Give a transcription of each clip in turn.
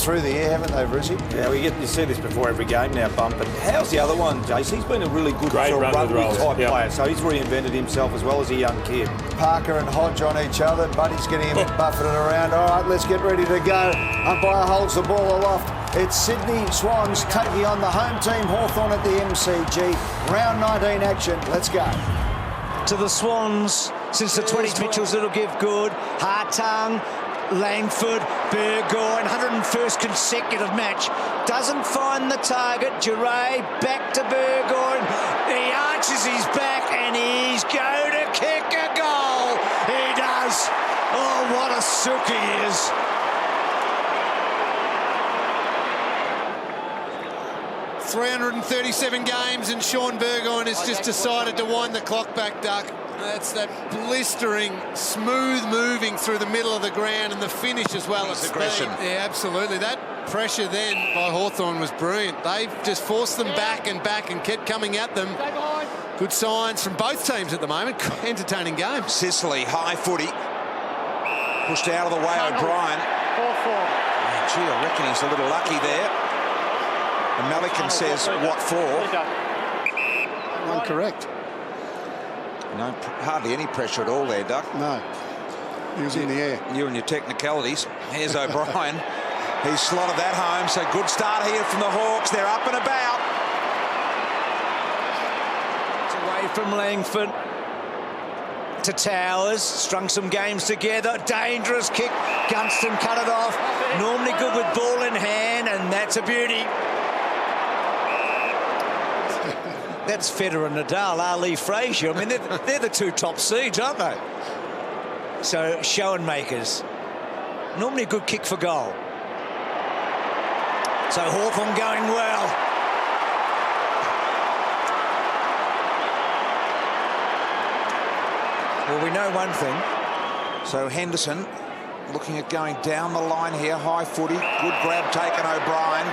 through the air, haven't they, Brucey? Yeah, you see this before every game now, Bump. And how's the other one, Jace? He's been a really good rugby type player, so he's reinvented himself as well as a young kid. Parker and Hodge on each other. Buddy's getting him buffeted around. All right, let's get ready to go. Umpire holds the ball aloft. It's Sydney Swans taking on the home team, Hawthorn at the MCG. Round 19 action. Let's go. To the Swans, since the 20s, Mitchell's little give good. Hartung, Langford, Burgoyne, 101st consecutive match. Doesn't find the target. Duray back to Burgoyne. He arches his back and he's going to kick a goal. He does. Oh, what a sook he is. .337 games and Sean Burgoyne has just decided to wind the clock back, Duck. That's that blistering, smooth moving through the middle of the ground and the finish as well as aggression. Yeah, absolutely. That pressure then by Hawthorn was brilliant. They've just forced them back and kept coming at them. Good signs from both teams at the moment. Entertaining game. Sicily, high footy. Pushed out of the way, O'Brien. Gee, I reckon he's a little lucky there. And Malikan says, what for? Incorrect. No, hardly any pressure at all there, Duck. No. He was in the air. You and your technicalities. Here's O'Brien. He's slotted that home, so good start here from the Hawks. They're up and about. It's away from Langford to Towers. Strung some games together. Dangerous kick. Gunston cut it off. Normally good with ball in hand, and that's a beauty. That's Federer, Nadal, Ali, Frazier. I mean, they're the two top seeds, aren't they? So, Schoenmakers. Normally a good kick for goal. So, Hawthorn going well. Well, we know one thing. So, Henderson looking at going down the line here. High footy. Good grab taken, O'Brien.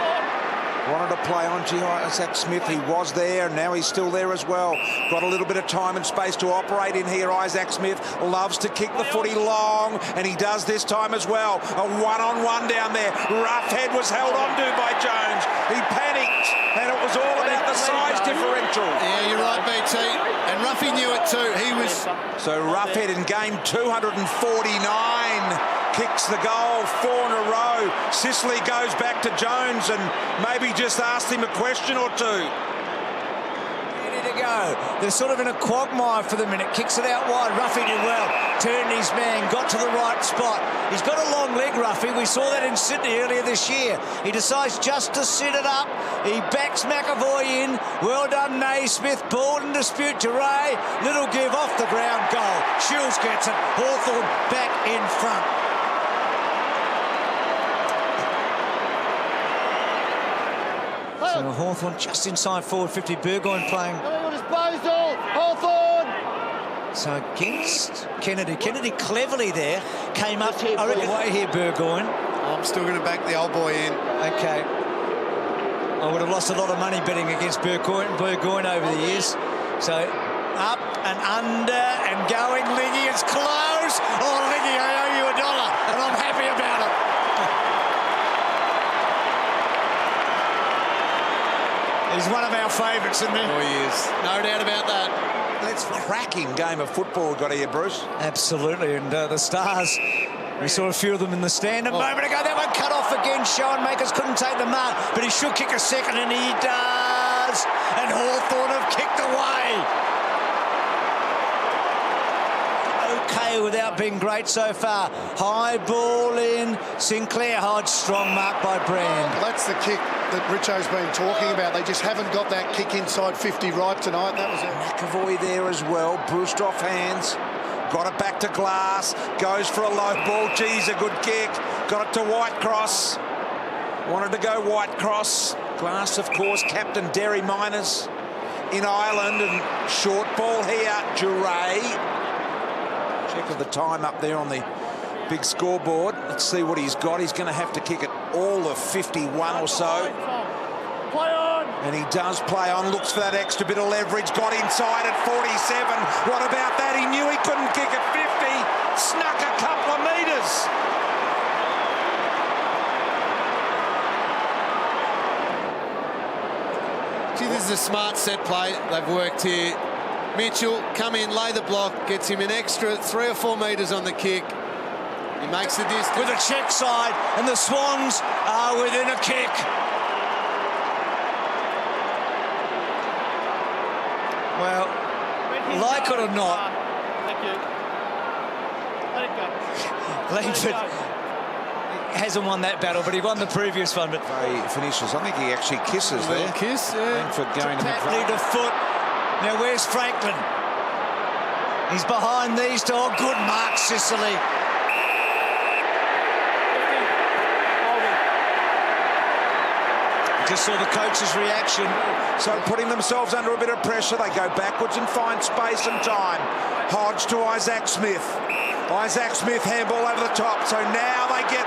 Wanted to play on Isaac Smith. He was there, and now he's still there as well. Got a little bit of time and space to operate in here. Isaac Smith loves to kick the footy long, and he does this time as well. A one-on-one down there. Roughhead was held onto by Jones. He panicked, and it was all about the size differential. Yeah, you're right, BT. And Ruffy knew it too. He was... So Roughhead in game 249. Kicks the goal, 4 in a row. Sicily goes back to Jones and maybe just asked him a question or two. Ready to go. They're sort of in a quagmire for the minute. Kicks it out wide. Ruffy did well. Turned his man, got to the right spot. He's got a long leg, Ruffy. We saw that in Sydney earlier this year. He decides just to sit it up. He backs McAvoy in. Well done, Naismith. Ball in dispute. Duray. Little give off the ground. Goal. Shields gets it. Hawthorn back in front. So Hawthorn just inside forward 50. Burgoyne playing. Hawthorn! So against Kennedy. Kennedy cleverly there. Came up. I reckon away here, Burgoyne. I'm still going to back the old boy in. Okay. I would have lost a lot of money betting against Burgoyne over the years. So up and under and going. Liggy, it's close. Oh, Liggy, I owe you $1 and I'm happy about it. He's one of our favourites, isn't he? Oh, he is. No doubt about that. That's a cracking game of football we've got here, Bruce. Absolutely, and the Stars, we saw a few of them in the stand a moment ago. That one cut off again. Schoenmakers couldn't take the mark, but he should kick a second, and he does. And Hawthorn have kicked away. Okay, without being great so far. High ball in. Sinclair Hodge, strong mark by Brand. Well, that's the kick that Richo's been talking about. They just haven't got that kick inside 50 right tonight. That was it. McAvoy there as well, bruised off hands. Got it back to Glass. Goes for a low ball. Geez, a good kick. Got it to Whitecross. Wanted to go Whitecross. Glass, of course, captain Derry Miners in Ireland. And short ball here. Duray. Check of the time up there on the big scoreboard. Let's see what he's got. He's going to have to kick it all of 51 or so. Play on! And he does play on, looks for that extra bit of leverage, got inside at 47. What about that? He knew he couldn't kick at 50, snuck a couple of metres. is a smart set play they've worked here. Mitchell come in, lay the block, gets him an extra 3 or 4 metres on the kick. He makes the distance. With a check side, and the Swans are within a kick. Well, like it or not, Thank you. Let it go. Langford hasn't won that battle, but he won the previous one. But He finishes. I think he actually kisses there. Kiss, yeah. Langford going to Tatley to foot. Now where's Franklin? He's behind these two. Oh, good mark, Sicily. Just saw the coach's reaction. So putting themselves under a bit of pressure, they go backwards and find space and time. Hodge to Isaac Smith. Isaac Smith handball over the top. So now they get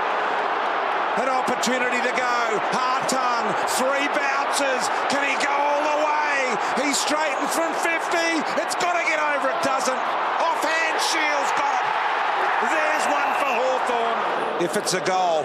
an opportunity to go. Hawthorn, 3 bounces. Can he go all the way? He's straightened from 50. It's got to get over. It doesn't. Offhand, Shields got it. There's one for Hawthorn. If it's a goal.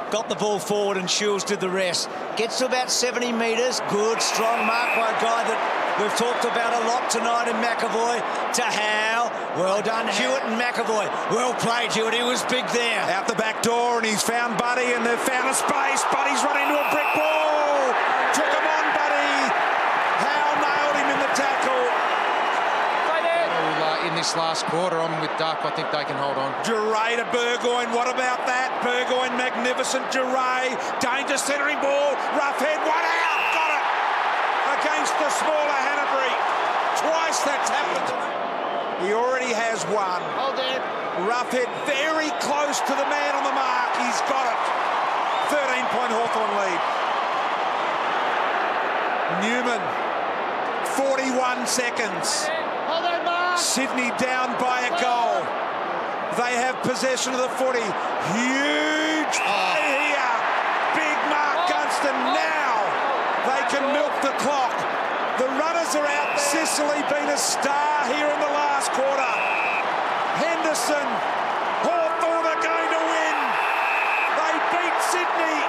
Got the ball forward and Shields did the rest. Gets to about 70 metres. Good, strong mark by a guy that we've talked about a lot tonight in McAvoy. To Howe. Well done, Hewitt and McAvoy. Well played, Hewitt. He was big there. Out the back door, and he's found Buddy, and they've found a space. Buddy's run into a brick wall. Took him on, Buddy. Howe nailed him in the tackle. In this last quarter, I'm with Duck. I think they can hold on. Duray to Burgoyne. What about that? Burgoyne, magnificent. Duray, danger centering ball. Rough head, one out. Got it. Against the smaller Hanbury. Twice that's happened. He already has one. Hold there. Rough head, very close to the man on the mark. He's got it. 13-point Hawthorn lead. Newman, 41 seconds. Hold there, Mark. Sydney down by a goal. They have possession of the footy. Huge play here. Big Mark Gunston. Now they can milk the clock. The runners are out. Sicily been a star here in the last quarter. Henderson. Hawthorn are going to win. They beat Sydney